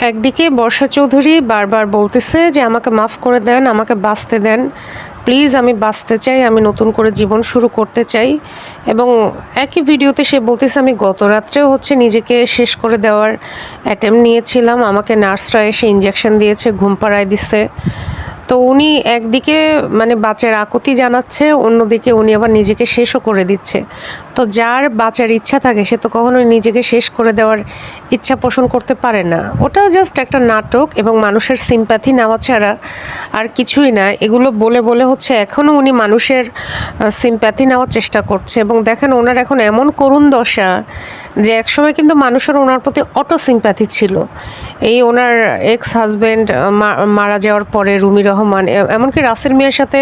একদিকে বর্ষা চৌধুরী বারবার বলতেছে যে আমাকে মাফ করে দেন, আমাকে বাঁচতে দেন, প্লিজ আমি বাঁচতে চাই, আমি নতুন করে জীবন শুরু করতে চাই। এবং একই ভিডিওতে সে বলতেছে আমি গত রাত্রেও নিজেকে শেষ করে দেওয়ার অ্যাটেম্প নিয়েছিলাম, আমাকে নার্সরা এসে ইঞ্জেকশন দিয়েছে, ঘুম পাড়ায় দিচ্ছে। তো উনি একদিকে বাঁচার আকুতি জানাচ্ছে, অন্যদিকে উনি আবার নিজেকে শেষও করে দিচ্ছে। তো যার বাঁচার ইচ্ছা থাকে সে তো কখনোই নিজেকে শেষ করে দেওয়ার ইচ্ছা পোষণ করতে পারে না। ওটা জাস্ট একটা নাটক এবং মানুষের সিম্প্যাথি নেওয়া ছাড়া আর কিছুই না। এগুলো বলে বলে এখনও উনি মানুষের সিম্প্যাথি নেওয়ার চেষ্টা করছে। এবং দেখেন ওনার এখন এমন করুণ দশা যে একসময় কিন্তু মানুষের ওনার প্রতি অটো সিম্প্যাথি ছিল। এই ওনার এক্স হাজব্যান্ড মারা যাওয়ার পরে রুমি রহমান, এমনকি রাসেল মিয়ার সাথে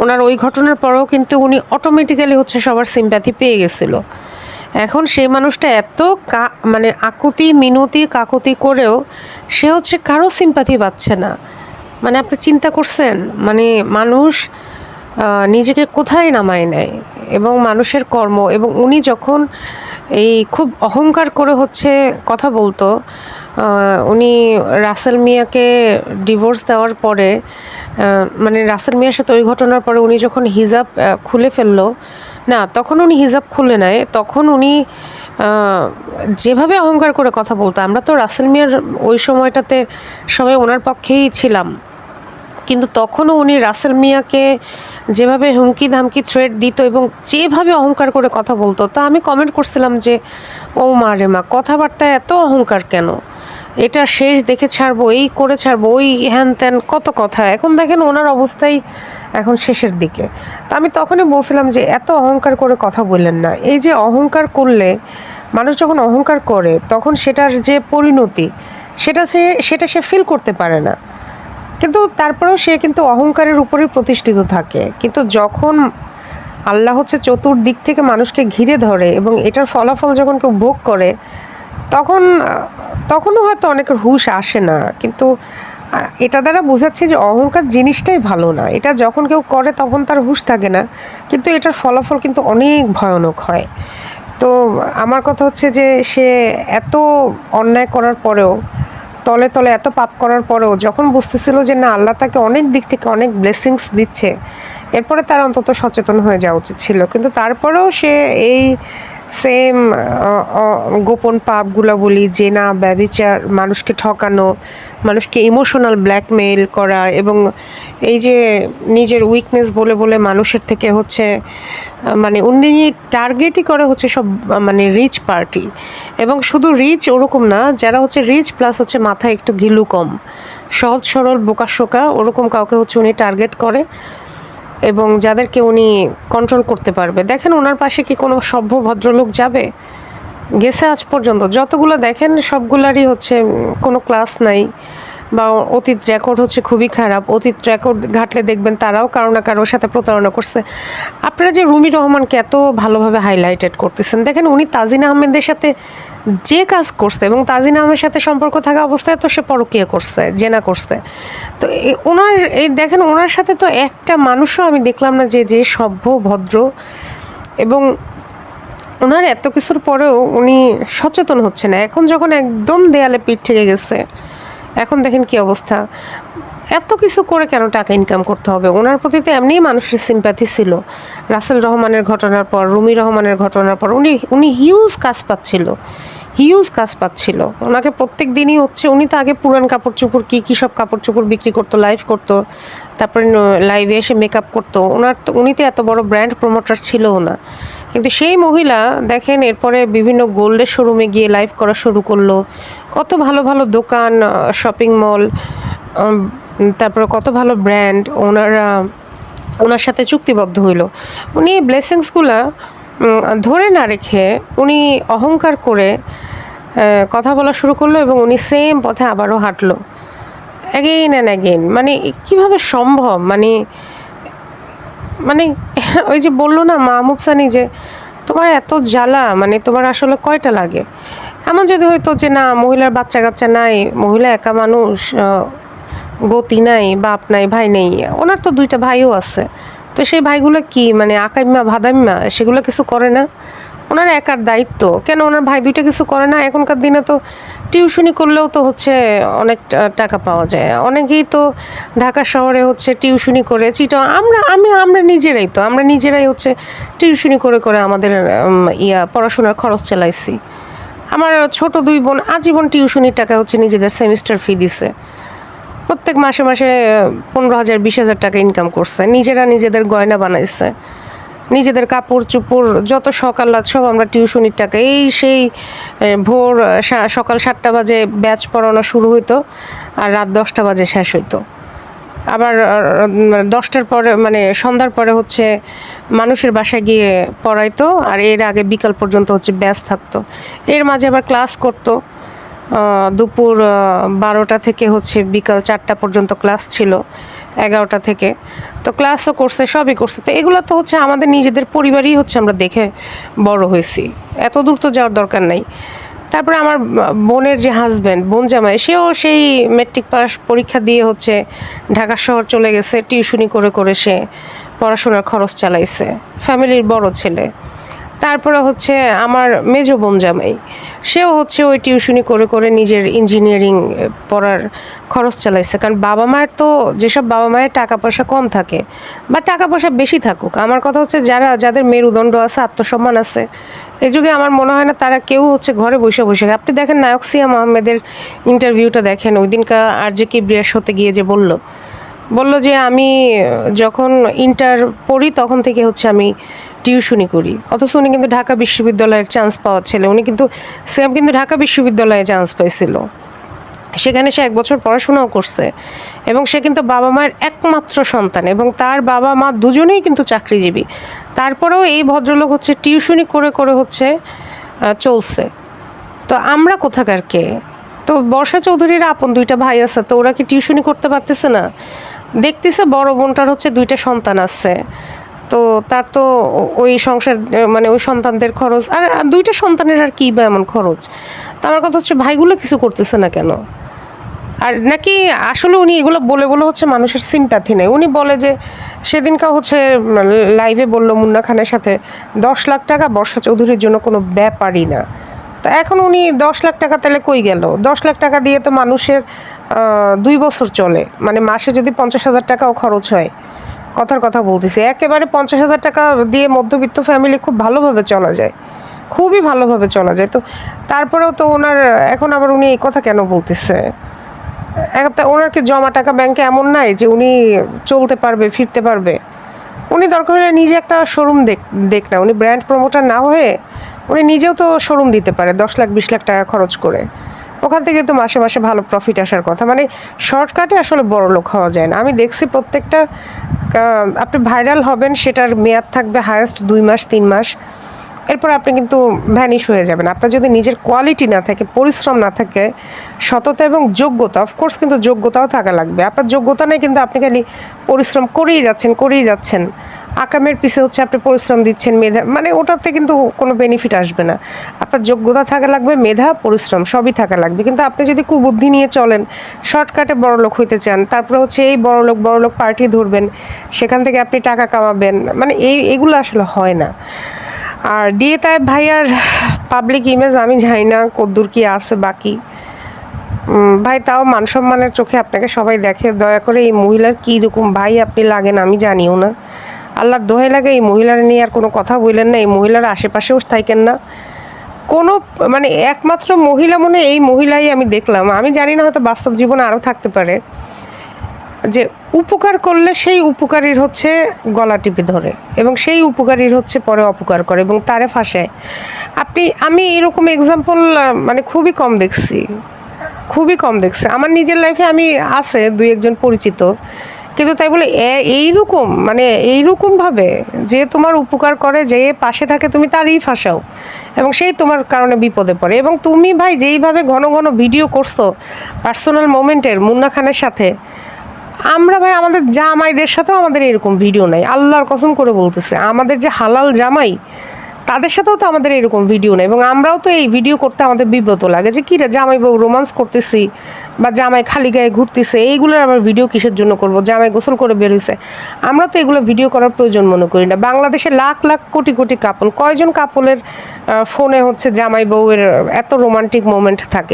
ওনার ওই ঘটনার পরেও কিন্তু উনি অটোমেটিক্যালি সবার সিম্প্যাথি পেয়ে গেছিল। এখন সেই মানুষটা এত আকুতি মিনতি কাকুতি করেও সে কারো সিম্প্যাথি পাচ্ছে না। আপনি চিন্তা করছেন মানুষ নিজেকে কোথায় নামায় নেয় এবং মানুষের কর্ম। এবং উনি যখন এই খুব অহংকার করে কথা বলতো, উনি রাসেল মিয়াকে ডিভোর্স দেওয়ার পরে রাসেল মিয়ার সাথে ওই ঘটনার পরে উনি যখন হিজাব খুলে ফেললো, না তখন উনি হিজাব খুলে নেয়, তখন উনি যেভাবে অহংকার করে কথা বলতো, আমরা তো রাসেল মিয়ার ওই সময়টাতে সবাই ওনার পক্ষেই ছিলাম, কিন্তু তখনও উনি রাসেল মিয়াকে যেভাবে হুমকি ধামকি থ্রেট দিত এবং যেভাবে অহংকার করে কথা বলতো, তা আমি কমেন্ট করছিলাম যে ও মা রে মা, কথাবার্তায় এত অহংকার কেন, এটা শেষ দেখে ছাড়বো, এই করে ছাড়বো, ওই হ্যান ত্যান কত কথা। এখন দেখেন ওনার অবস্থাই এখন শেষের দিকে। তা আমি তখনই বলছিলাম যে এত অহংকার করে কথা বললেন না। এই যে অহংকার করলে, মানুষ যখন অহংকার করে তখন সেটার যে পরিণতি সেটা সে ফিল করতে পারে না, কিন্তু তারপরেও সে কিন্তু অহংকারের উপরেই প্রতিষ্ঠিত থাকে। কিন্তু যখন আল্লাহ চতুর্দিক থেকে মানুষকে ঘিরে ধরে এবং এটার ফলাফল যখন কেউ ভোগ করে, তখনও হয়তো অনেকের হুঁশ আসে না। কিন্তু এটা দ্বারা বোঝাচ্ছে যে অহংকার জিনিসটাই ভালো না। এটা যখন কেউ করে তখন তার হুঁশ থাকে না, কিন্তু এটার ফলাফল কিন্তু অনেক ভয়ানক হয়। তো আমার কথা যে সে এত অন্যায় করার পরেও, তলে তলে এত পাপ করার পরেও যখন বুঝতেছিল যে না আল্লাহ তাকে অনেক দিক থেকে অনেক ব্লেসিংস দিচ্ছে, এরপরে তার অন্তত সচেতন হয়ে যাওয়া উচিত ছিল। কিন্তু তারপরেও সে এই সেম গোপন পাপগুলো বলি, জেনা, ব্যভিচার, মানুষকে ঠকানো, মানুষকে ইমোশনাল ব্ল্যাকমেইল করা এবং এই যে নিজের উইকনেস বলে বলে মানুষের থেকে উনি টার্গেটই করে সব রিচ পার্টি। এবং শুধু রিচ ওরকম না, যারা রিচ প্লাস মাথায় একটু ঘিলু কম, সহজ সরল বোকাশোকা, ওরকম কাউকে উনি টার্গেট করে এবং যাদেরকে উনি কন্ট্রোল করতে পারবে। দেখেন ওনার পাশে কি কোনো সভ্য ভদ্রলোক যাবে? গেছে আজ পর্যন্ত যতগুলো দেখেন সবগুলারই কোনো ক্লাস নাই বা অতীত রেকর্ড খুবই খারাপ। অতীত রেকর্ড ঘাটলে দেখবেন তারাও কারো না কারোর সাথে প্রতারণা করছে। আপনারা যে রুমি রহমানকে এত ভালোভাবে হাইলাইটেড করতেছেন, দেখেন উনি তাজিন আহমেদের সাথে যে কাজ করছে এবং তাজিন আহমেদের সাথে সম্পর্ক থাকা অবস্থায় তো সে পরকীয়া করছে, জেনা করছে। তো দেখেন ওনার সাথে তো একটা মানুষও আমি দেখলাম না যে সভ্য ভদ্র। এবং ওনার এত কিছুর পরেও উনি সচেতন হচ্ছে না। এখন যখন একদম দেয়ালে পিঠ থেকে গেছে, এখন দেখেন কি অবস্থা। এত কিছু করে কেন টাকা ইনকাম করতে হবে? ওনার প্রতি তো এমনিই মানুষের সিম্প্যাথি ছিল। রাসেল রহমানের ঘটনার পর, রুমি রহমানের ঘটনার পর উনি হিউজ কাজ পাচ্ছিল। ওনাকে প্রত্যেক দিনই উনি তো আগে পুরান কাপড় চোপড় কী সব কাপড় চোপড় বিক্রি করতো, লাইভ করতো, তারপরে লাইভে এসে মেকআপ করতো। উনি তো এত বড় ব্র্যান্ড প্রমোটার ছিলও না। কিন্তু সেই মহিলা দেখেন এরপরে বিভিন্ন গোল্ডের শোরুমে গিয়ে লাইভ করা শুরু করলো, কত ভালো ভালো দোকান, শপিং মল, তারপরে কত ভালো ব্র্যান্ড ওনার সাথে চুক্তিবদ্ধ হইলো। উনি ব্লেসিংসগুলা ধরে না রেখে উনি অহংকার করে কথা বলা শুরু করলো এবং উনি সেম পথে আবারও হাঁটলো অ্যাগেইন অ্যান্ড অ্যাগেইন। কীভাবে সম্ভব? ওই যে বললো না মাহমুদ সানি যে তোমার এত জ্বালা, তোমার আসলে কয়টা লাগে? এমন যদি হইতো যে না মহিলার বাচ্চা কাচ্চা নাই, মহিলা একা মানুষ, গতি নাই, বাপ নাই, ভাই নেই, ওনার তো 2টা ভাইও আছে, তো সেই ভাইগুলো কি আকাইম্মা ভাদাইম্মা সেগুলো কিছু করে না? ওনার একার দায়িত্ব, কেন ওনার ভাই দুইটা কিছু করে না? এখনকার দিনে তো টিউশনি করলেও তো হচ্ছে অনেক টাকা পাওয়া যায়। অনেকেই তো ঢাকা শহরে হচ্ছে টিউশনি করে আমরা নিজেরাই হচ্ছে টিউশনি করে করে আমাদের পড়াশোনার খরচ চালাইছি। আমার ছোট 2 বোন আজীবন টিউশনির টাকা হচ্ছে নিজেদের সেমিস্টার ফি দিছে। প্রত্যেক মাসে মাসে 15,000 20,000 টাকা ইনকাম করছে, নিজেরা নিজেদের গয়না বানাইছে, নিজেদের কাপড় চোপড় যত সকাল রাত সব আমরা টিউশনির টাকা। সেই ভোর সকাল 7টা বাজে ব্যাচ পড়ানো শুরু হইতো আর রাত 10টা বাজে শেষ হইতো। আবার 10টার পরে মানে সন্ধ্যার পরে হচ্ছে মানুষের বাসায় গিয়ে পড়াইতো, আর এর আগে বিকাল পর্যন্ত হচ্ছে ব্যাচ থাকতো। এর মাঝে আবার ক্লাস করতো। দুপুর 12টা থেকে হচ্ছে বিকাল 4টা পর্যন্ত ক্লাস ছিল, 11টা থেকে। তো ক্লাসও করছে, সবই করছে। তো এগুলো তো হচ্ছে আমাদের নিজেদের পরিবারই হচ্ছে আমরা দেখে বড় হয়েছি, এত দূর তো যাওয়ার দরকার নাই। তারপরে আমার বোনের যে হাজব্যান্ড, বোন জামাই, সেও সেই মেট্রিক পাস পরীক্ষা দিয়ে হচ্ছে ঢাকা শহর চলে গেছে, টিউশনি করে করে সে পড়াশোনার খরচ চালাইছে, ফ্যামিলির বড় ছেলে। তারপরে হচ্ছে আমার মেজ বোন জামাই, সেও হচ্ছে ওই টিউশনি করে করে নিজের ইঞ্জিনিয়ারিং পড়ার খরচ চালাইছে। কারণ বাবা মায়ের তো, যেসব বাবা মায়ের টাকা পয়সা কম থাকে বা টাকা পয়সা বেশি থাকুক, আমার কথা হচ্ছে যাদের মেরুদণ্ড আছে, আত্মসম্মান আছে, এই যুগে আমার মনে হয় না তারা কেউ হচ্ছে ঘরে বসে বসে। আপনি দেখেন নায়ক সিয়াম আহমেদের ইন্টারভিউটা দেখেন, ওই দিনকার RJ কিবরিয়ার শোতে গিয়ে যে বলল যে আমি যখন ইন্টার পড়ি তখন থেকে হচ্ছে আমি টিউশনি করি। অথচ উনি কিন্তু ঢাকা বিশ্ববিদ্যালয়ের চান্স পাওয়া ছেলে। উনি কিন্তু সিয়াম কিন্তু ঢাকা বিশ্ববিদ্যালয়ে চান্স পাইছিল, সেখানে সে 1 বছর পড়াশোনাও করছে, এবং সে কিন্তু বাবা মায়ের একমাত্র সন্তান, এবং তার বাবা মা দুজনেই কিন্তু চাকরিজীবী। তারপরেও এই ভদ্রলোক হচ্ছে টিউশনি করে করে হচ্ছে চলছে। তো আমরা কোথাকার কে? তো বর্ষা চৌধুরীর আপন 2টা ভাই আছে, তো ওরা কি টিউশনি করতে পারতেছে না? দেখতেছে বড় বোনটার হচ্ছে 2টা সন্তান আছে, তো তার তো ওই সংসার মানে ওই সন্তানদের খরচ, আর 2টা সন্তানের আর কী বা এমন খরচ। তো আমার কথা হচ্ছে ভাইগুলো কিছু করতেছে না কেন? আর নাকি আসলে উনি এগুলো বলে বলে হচ্ছে মানুষের সিম্প্যাথি নেই। উনি বলে যে সেদিনকাও হচ্ছে লাইভে বলল মুন্না খানের সাথে 10 লাখ টাকা বর্ষা চৌধুরীর জন্য কোনো ব্যাপারই না। তো এখন উনি 10 লাখ টাকা তাহলে কই গেল? 10 লাখ টাকা দিয়ে তো মানুষের 2 বছর চলে, মানে মাসে যদি 50,000 টাকাও খরচ হয়, কথার কথা বলতেছি, একেবারে 50,000 টাকা দিয়ে মধ্যবিত্ত ফ্যামিলি খুব ভালোভাবে চলা যায়, খুবই ভালোভাবে চলা যায়। তো তারপরেও তো ওনার এখন আবার উনি এই কথা কেন বলতেছে? ওনার কি জমা টাকা ব্যাংকে এমন নাই যে উনি চলতে পারবে, ফিরতে পারবে? উনি দরকার হলে নিজে একটা শোরুম দেখ না, উনি ব্র্যান্ড প্রমোটার না হয়ে উনি নিজেও তো শোরুম দিতে পারে 10 লাখ 20 লাখ টাকা খরচ করে। ওখান থেকে তো মাসে মাসে ভালো প্রফিট আসার কথা। মানে শর্টকাটে আসলে বড় লোক হওয়া যায় না। আমি দেখছি প্রত্যেকটা আপনি ভাইরাল হবেন, সেটার মেয়াদ থাকবে হায়েস্ট 2 মাস 3 মাস, এরপর আপনি কিন্তু ভ্যানিশ হয়ে যাবেন। আপনার যদি নিজের কোয়ালিটি না থাকে, পরিশ্রম না থাকে, সততা এবং যোগ্যতা, অফকোর্স কিন্তু যোগ্যতাও থাকা লাগবে। আপনার যোগ্যতা নেই কিন্তু আপনি খালি পরিশ্রম করেই যাচ্ছেন, আকামের পিছে হচ্ছে আপনি পরিশ্রম দিচ্ছেন, মেধা, মানে ওটাতে কিন্তু কোনো বেনিফিট আসবে না। আপনার যোগ্যতা থাকা লাগবে, মেধা, পরিশ্রম সবই থাকা লাগবে। কিন্তু আপনি যদি কুবুদ্ধি নিয়ে চলেন, শর্টকাটে বড়লোক হইতে চান, তারপরে হচ্ছে এই বড়লোক পার্টি ধরবেন, সেখান থেকে আপনি টাকা কামাবেন, মানে এগুলো আসলে হয় না। আর ডিএ তাইব ভাইয়ার পাবলিক ইমেজ আমি জানি না কদ্দূর কি আছে বাকি। ভাই তাও মান সম্মানের চোখে আপনাকে সবাই দেখে। দয়া করে এই মহিলার কী রকম ভাই আপনি লাগেন আমি জানিও না, আল্লাহর দোহাই লাগে এই মহিলার নিয়ে আর কোনো কথা বললেন না, এই মহিলার আশেপাশেও থাকেন না। কোনো মানে একমাত্র মহিলা মনে এই মহিলাই আমি দেখলাম, আমি জানি না হয়তো বাস্তব জীবনে আরও থাকতে পারে, যে উপকার করলে সেই উপকারীর হচ্ছে গলা টিপে ধরে, এবং সেই উপকারীর হচ্ছে পরে অপকার করে এবং তারে ফাঁসায়। আমি এরকম এক্সাম্পল মানে খুবই কম দেখছি আমার নিজের লাইফে। আমি আছে 2-1 জন পরিচিত, কিন্তু তাই বলে এইরকমভাবে যে তোমার উপকার করে, যে পাশে থাকে, তুমি তারই ফাঁসাও এবং সেই তোমার কারণে বিপদে পড়ে। এবং তুমি ভাই যেইভাবে ঘন ঘন ভিডিও করছো পার্সোনাল মোমেন্টের মুন্না খানের সাথে, আমরা ভাই আমাদের জামাইদের সাথেও আমাদের এরকম ভিডিও নাই। আল্লাহর কসম করে বলতেছে, আমাদের যে হালাল জামাই তাদের সাথেও তো আমাদের এরকম ভিডিও নেই, এবং আমরাও তো এই ভিডিও করতে আমাদের বিব্রত লাগে যে কী রে জামাই বউ রোমান্স করতেছি বা জামাই খালি গায়ে ঘুরতেছে, এইগুলোর আবার ভিডিও কিসের জন্য করব, জামাই গোসল করে বের হইছে। আমরা তো এগুলো ভিডিও করার প্রয়োজন মনে করি না। বাংলাদেশে লাখ লাখ কোটি কোটি কাপল, কয়জন কাপলের ফোনে হচ্ছে জামাই বউয়ের এত রোমান্টিক মোমেন্ট থাকে,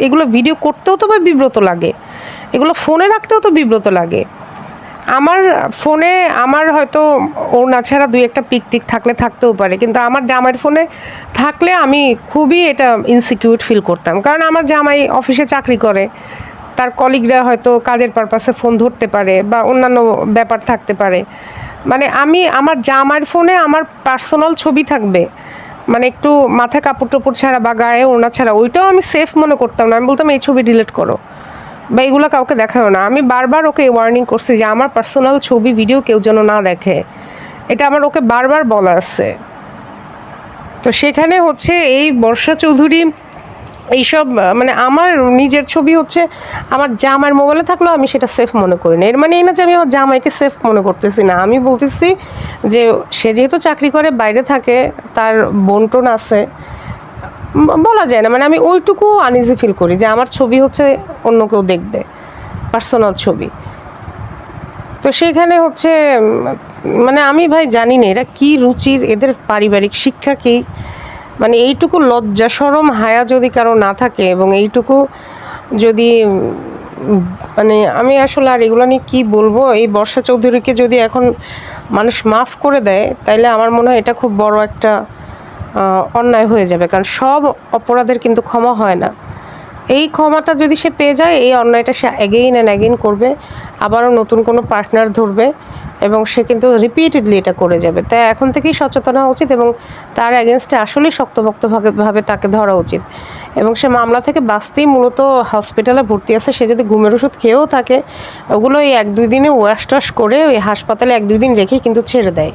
এগুলো ভিডিও করতেও তো বিব্রত লাগে, এগুলো ফোনে রাখতেও তো বিব্রত লাগে। আমার ফোনে আমার হয়তো ওড়না ছাড়া দুই একটা পিকটিক থাকতেও পারে, কিন্তু আমার জামাইয়ের ফোনে থাকলে আমি খুবই এটা ইনসিকিউর ফিল করতাম। কারণ আমার জামাই অফিসে চাকরি করে, তার কলিগরা হয়তো কাজের পারপাসে ফোন ধরতে পারে বা অন্যান্য ব্যাপার থাকতে পারে। মানে আমার জামাইয়ের ফোনে আমার পার্সোনাল ছবি থাকবে, মানে একটু মাথায় কাপড় টাপড় ছাড়া বা গায়ে ওড়না ছাড়া, ওইটাও আমি সেফ মনে করতাম না। আমি বলতাম এই ছবি ডিলিট করো বা এগুলো কাউকে দেখাও না। আমি বারবার ওকে ওয়ার্নিং করছি যে আমার পার্সোনাল ছবি ভিডিও কেউ যেন না দেখে, এটা আমার ওকে বারবার বলা আছে। তো সেখানে হচ্ছে এই বর্ষা চৌধুরী এইসব মানে আমার নিজের ছবি হচ্ছে আমার জামাইয়ের মোবাইলে থাকলেও আমি সেটা সেফ মনে করি না। এর মানে এই না যে আমি আমার জামাইকে সেফ মনে করতেছি না, আমি বলতেছি যে সে যেহেতু চাকরি করে বাইরে থাকে, তার বোনটোন আছে, বলা যায় না। মানে আমি ওইটুকু আনইজি ফিল করি যে আমার ছবি হচ্ছে অন্য কেউ দেখবে, পার্সোনাল ছবি। তো সেখানে হচ্ছে মানে আমি ভাই জানি না এরা কী রুচির, এদের পারিবারিক শিক্ষা কী, মানে এইটুকু লজ্জা শরম হায়া যদি কারো না থাকে, এবং এইটুকু যদি মানে আমি আসলে আর এগুলো নিয়ে কী বলবো। এই বর্ষা চৌধুরীকে যদি এখন মানুষ মাফ করে দেয়, তাইলে আমার মনে হয় এটা খুব বড় একটা অন্যায় হয়ে যাবে। কারণ সব অপরাধের কিন্তু ক্ষমা হয় না। এই ক্ষমাটা যদি সে পেয়ে যায়, এই অন্যায়টা সে অ্যাগেইন অ্যান্ড অ্যাগেইন করবে, আবারও নতুন কোনো পার্টনার ধরবে, এবং সে কিন্তু রিপিটেডলি এটা করে যাবে। তাই এখন থেকেই সচেতন হওয়া উচিত, এবং তার অ্যাগেনস্টে আসলেই শক্তপোক্তভাবে তাকে ধরা উচিত। এবং সে মামলা থেকে বাঁচতেই মূলত হসপিটালে ভর্তি আছে। সে যদি ঘুমের ওষুধ খেয়েও থাকে, ওগুলো এই 1-2 দিনে ওয়াশ টাশ করে ওই হাসপাতালে 1-2 দিন রেখেই কিন্তু ছেড়ে দেয়।